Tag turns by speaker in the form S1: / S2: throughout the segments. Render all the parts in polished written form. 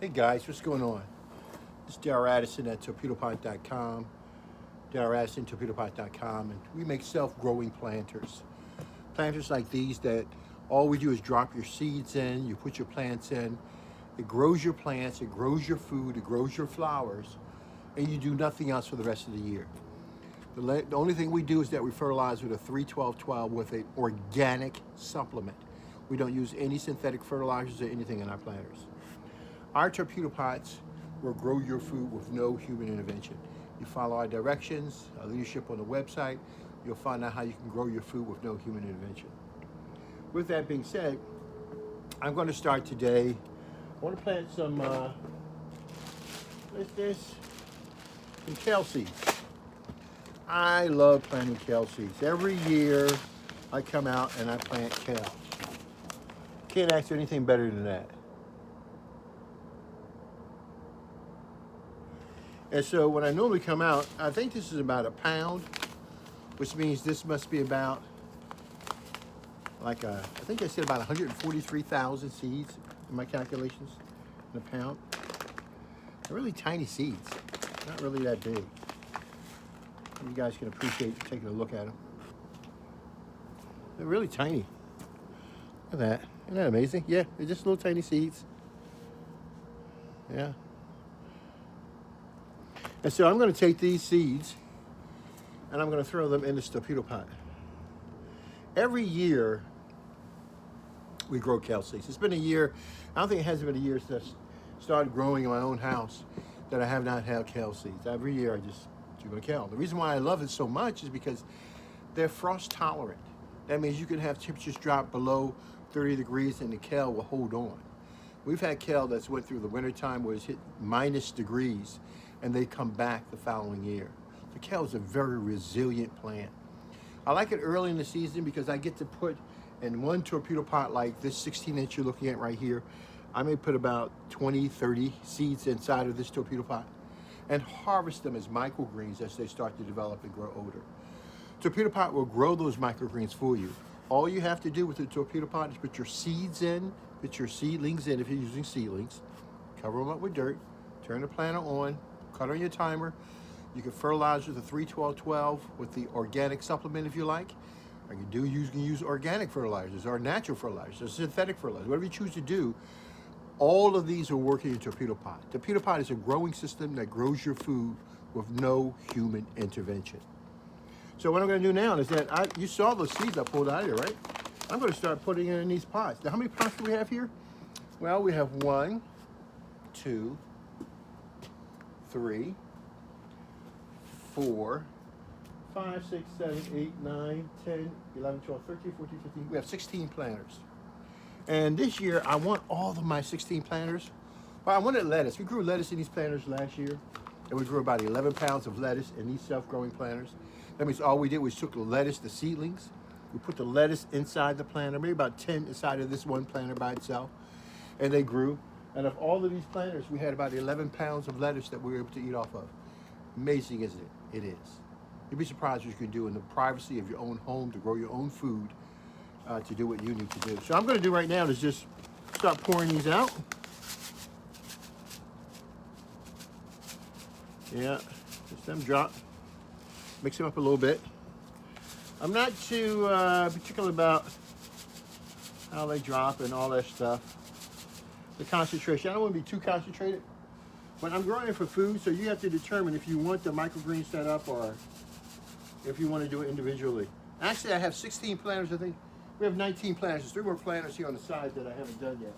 S1: Hey guys, what's going on? This is Darryl Addison at Torpedopot.com. Darryl Addison, Torpedopot.com, and we make self-growing planters. Planters like these that all we do is drop your seeds in, you put your plants in, it grows your plants, it grows your food, it grows your flowers, and you do nothing else for the rest of the year. The only thing we do is that we fertilize with a 3-12-12 with an organic supplement. We don't use any synthetic fertilizers or anything in our planters. Our torpedo pots will grow your food with no human intervention. You follow our directions, our leadership on the website, you'll find out how you can grow your food with no human intervention. With that being said, I'm going to start today. I want to plant some, what's this? Some kale seeds. I love planting kale seeds. Every year I come out and I plant kale. Can't ask for anything better than that. And so when I normally come out, I think this is about a pound, which means this must be about I think I said about 143,000 seeds in my calculations in a pound. They're really tiny seeds, not really that big. You guys can appreciate taking a look at them. They're really tiny. Look at that. Isn't that amazing? Yeah, they're just little tiny seeds. Yeah. And so I'm going to take these seeds and I'm going to throw them in this torpedo pot. Every year we grow kale seeds. It's been a year, I don't think it hasn't been a year since I started growing in my own house that I have not had kale seeds. Every year I just do kale. The reason why I love it so much is because they're frost tolerant. That means you can have temperatures drop below 30 degrees and the kale will hold on. We've had kale that's went through the wintertime where it's hit minus degrees and they come back the following year. The kale is a very resilient plant. I like it early in the season because I get to put in one torpedo pot like this 16-inch you're looking at right here. I may put about 20, 30 seeds inside of this torpedo pot and harvest them as microgreens as they start to develop and grow older. Torpedo pot will grow those microgreens for you. All you have to do with the torpedo pot is put your seeds in, put your seedlings in if you're using seedlings, cover them up with dirt, turn the planter on, cut on your timer. You can fertilize with a 3-12-12 with the organic supplement if you like. Or you can use organic fertilizers or natural fertilizers or synthetic fertilizers, whatever you choose to do. All of these are working in torpedo pot. Torpedo pot is a growing system that grows your food with no human intervention. So what I'm going to do now is that you saw those seeds I pulled out of here, right? I'm going to start putting it in these pots. Now, how many pots do we have here? Well, we have 1, 2, 3, 4, 5, 6, 7, 8, 9, 10, 11, 12, 13, 14, 15. We have 16 planters. And this year, I want all of my 16 planters. Well, I wanted lettuce. We grew lettuce in these planters last year. And we grew about 11 pounds of lettuce in these self-growing planters. That means all we did was took the lettuce, the seedlings. We put the lettuce inside the planter, maybe about 10 inside of this one planter by itself. And they grew. And of all of these planters, we had about 11 pounds of lettuce that we were able to eat off of. Amazing, isn't it? It is. You'd be surprised what you can do in the privacy of your own home to grow your own food, to do what you need to do. So I'm going to do right now is just start pouring these out. Yeah, just them drop. Mix them up a little bit. I'm not too particular about how they drop and all that stuff. The concentration. I don't want to be too concentrated. But I'm growing it for food, so you have to determine if you want the microgreen set up or if you want to do it individually. Actually, I have 16 planters, I think. We have 19 planters. There's 3 more planters here on the side that I haven't done yet.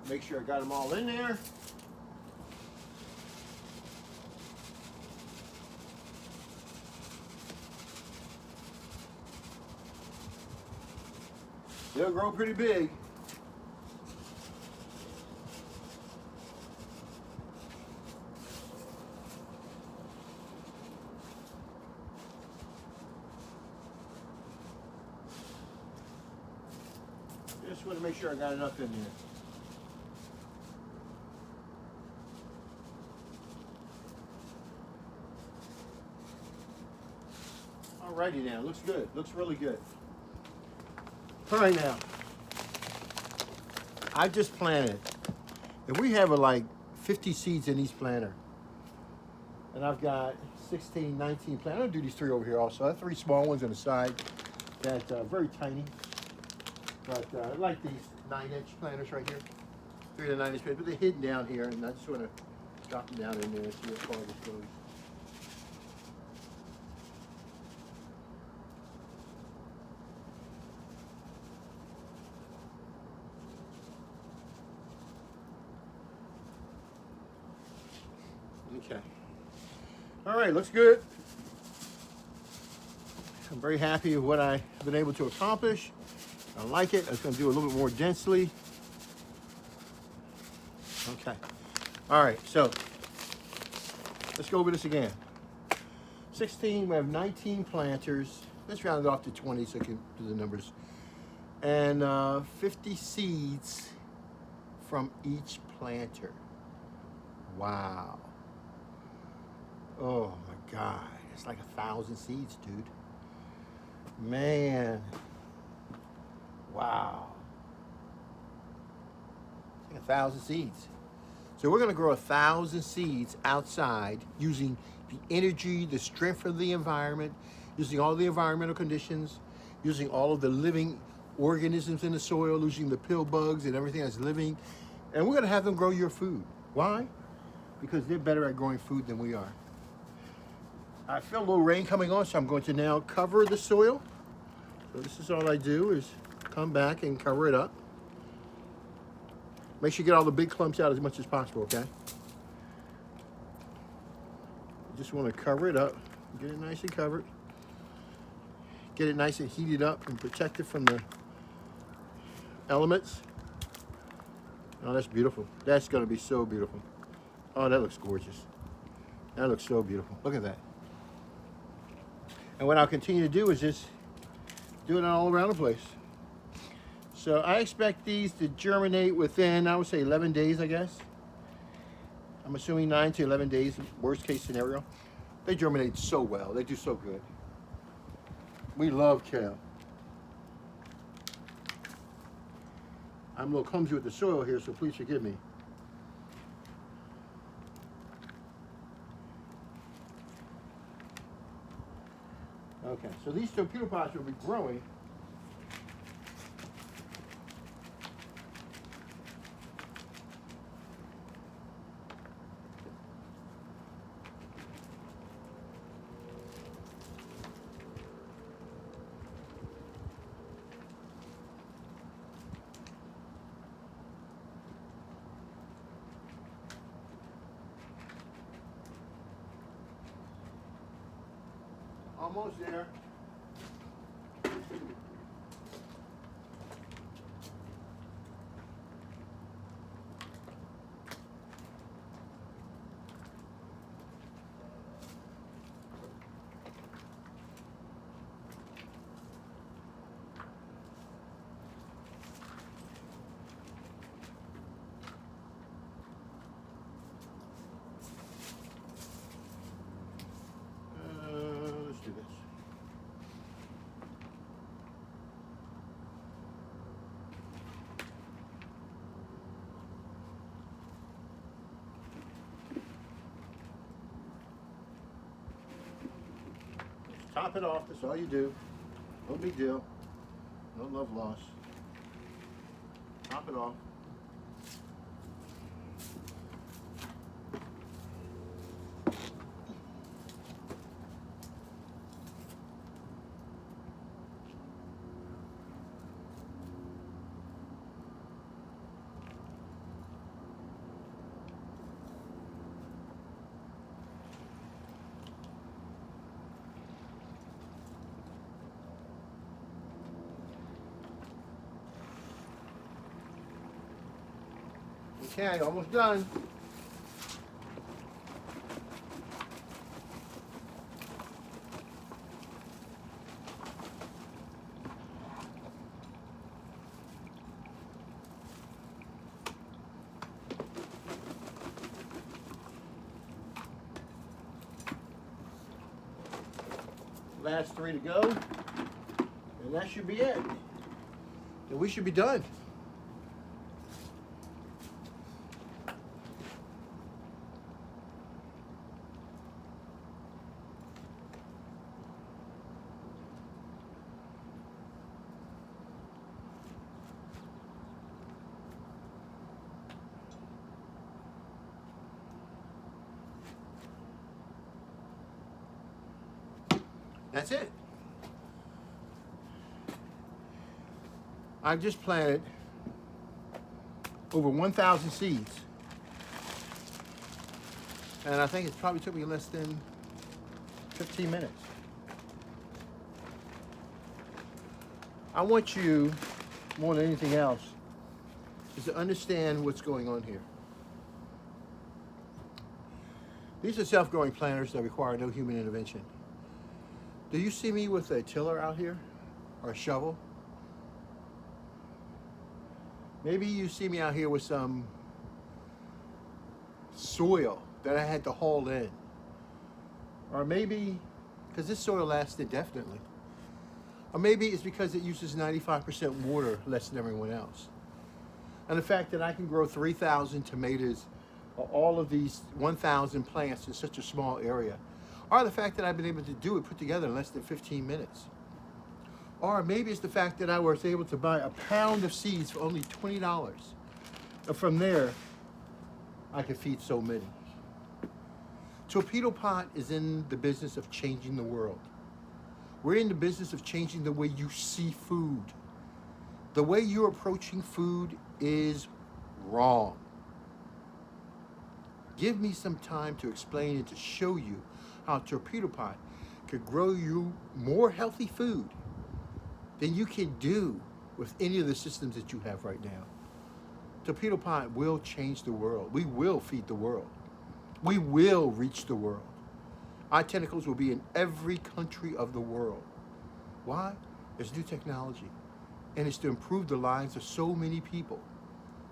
S1: Make sure I got them all in there. They'll grow pretty big. Just want to make sure I got enough in there. Alrighty now, looks good. Looks really good. All right now, I just planted. If we have like 50 seeds in each planter, and I've got 16, 19 planters. I'm gonna do these 3 over here also. I have 3 small ones on the side that are very tiny. But I like these 9-inch planters right here. 3 to 9-inch planters, but they're hidden down here, and I just want to drop them down in there and see how far this goes. Okay. All right, looks good. I'm very happy with what I've been able to accomplish. I like it. I was going to do a little bit more densely. Okay. All right, so let's go over this again. 16, we have 19 planters. Let's round it off to 20 so I can do the numbers. And 50 seeds from each planter. Wow. Oh my God, it's like 1,000 seeds, dude. Man. Wow. It's like 1,000 seeds. So we're gonna grow 1,000 seeds outside using the energy, the strength of the environment, using all the environmental conditions, using all of the living organisms in the soil, using the pill bugs and everything that's living. And we're gonna have them grow your food. Why? Because they're better at growing food than we are. I feel a little rain coming on, so I'm going to now cover the soil. So this is all I do is come back and cover it up. Make sure you get all the big clumps out as much as possible, okay? You just want to cover it up, get it nice and covered. Get it nice and heated up and protect it from the elements. Oh, that's beautiful. That's going to be so beautiful. Oh, that looks gorgeous. That looks so beautiful. Look at that. And what I'll continue to do is just do it all around the place. So I expect these to germinate within, I would say 11 days, I guess. I'm assuming 9 to 11 days, worst case scenario. They germinate so well. They do so good. We love kale. I'm a little clumsy with the soil here, so please forgive me. Okay, so these torpedopots will be growing. Almost there. Let's do this. Top it off, that's all you do. No big deal. No love lost. Top it off. Okay, almost done. Last 3 to go, and that should be it. And we should be done. That's it. I've just planted over 1,000 seeds. And I think it probably took me less than 15 minutes. I want you, more than anything else, is to understand what's going on here. These are self-growing planters that require no human intervention. Do you see me with a tiller out here or a shovel? Maybe you see me out here with some soil that I had to haul in. Or maybe, because this soil lasts indefinitely. Or maybe it's because it uses 95% water less than everyone else. And the fact that I can grow 3,000 tomatoes or all of these 1,000 plants in such a small area. Or the fact that I've been able to do it put together in less than 15 minutes. Or maybe it's the fact that I was able to buy a pound of seeds for only $20. And from there, I could feed so many. Torpedopot is in the business of changing the world. We're in the business of changing the way you see food. The way you're approaching food is wrong. Give me some time to explain and to show you how Torpedopot could grow you more healthy food than you can do with any of the systems that you have right now. Torpedopot will change the world. We will feed the world. We will reach the world. Our tentacles will be in every country of the world. Why? It's new technology. And it's to improve the lives of so many people,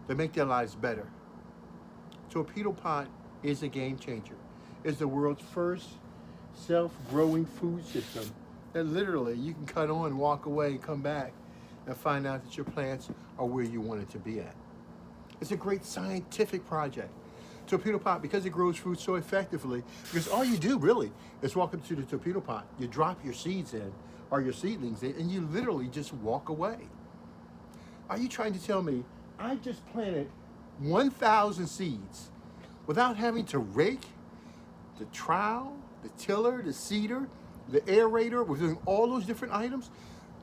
S1: to make their lives better. Torpedopot is a game changer. It's the world's first self-growing food system that literally you can cut on, walk away, and come back and find out that your plants are where you want it to be at. It's a great scientific project. Torpedopot, because it grows food so effectively, because all you do really is walk up to the Torpedopot, you drop your seeds in, or your seedlings in, and you literally just walk away. Are you trying to tell me I just planted 1,000 seeds without having to rake, the trowel, the tiller, the seeder, the aerator, we're doing all those different items?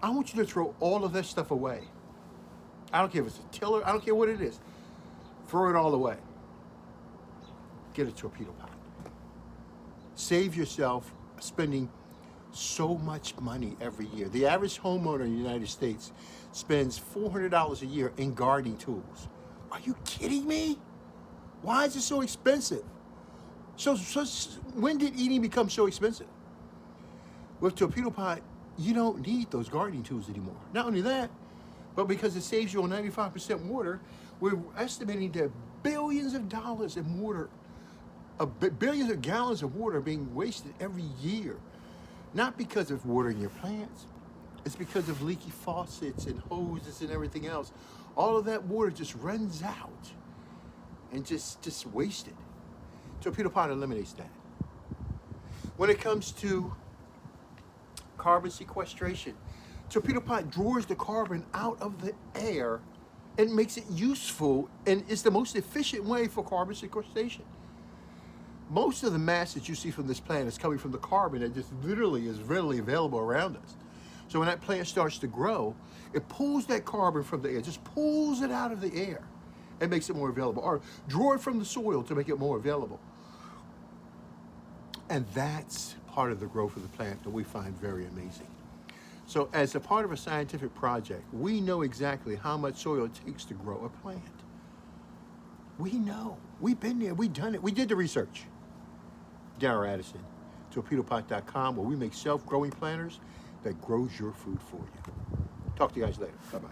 S1: I want you to throw all of that stuff away. I don't care if it's a tiller, I don't care what it is. Throw it all away. Get a Torpedopot. Save yourself spending so much money every year. The average homeowner in the United States spends $400 a year in gardening tools. Are you kidding me? Why is it so expensive? So when did eating become so expensive? With Torpedopot, you don't need those gardening tools anymore. Not only that, but because it saves you on 95% water, we're estimating that billions of dollars in water, billions of gallons of water are being wasted every year. Not because of watering your plants. It's because of leaky faucets and hoses and everything else. All of that water just runs out and just wasted. Torpedopot eliminates that. When it comes to carbon sequestration, Torpedopot draws the carbon out of the air and makes it useful, and it's the most efficient way for carbon sequestration. Most of the mass that you see from this plant is coming from the carbon that just literally is readily available around us. So when that plant starts to grow, it pulls that carbon from the air, just pulls it out of the air and makes it more available, or draw it from the soil to make it more available. And that's part of the growth of the plant that we find very amazing. So as a part of a scientific project, we know exactly how much soil it takes to grow a plant. We know. We've been there. We've done it. We did the research. Darrell Addison, Torpedopot.com, where we make self-growing planters that grows your food for you. Talk to you guys later. Bye-bye.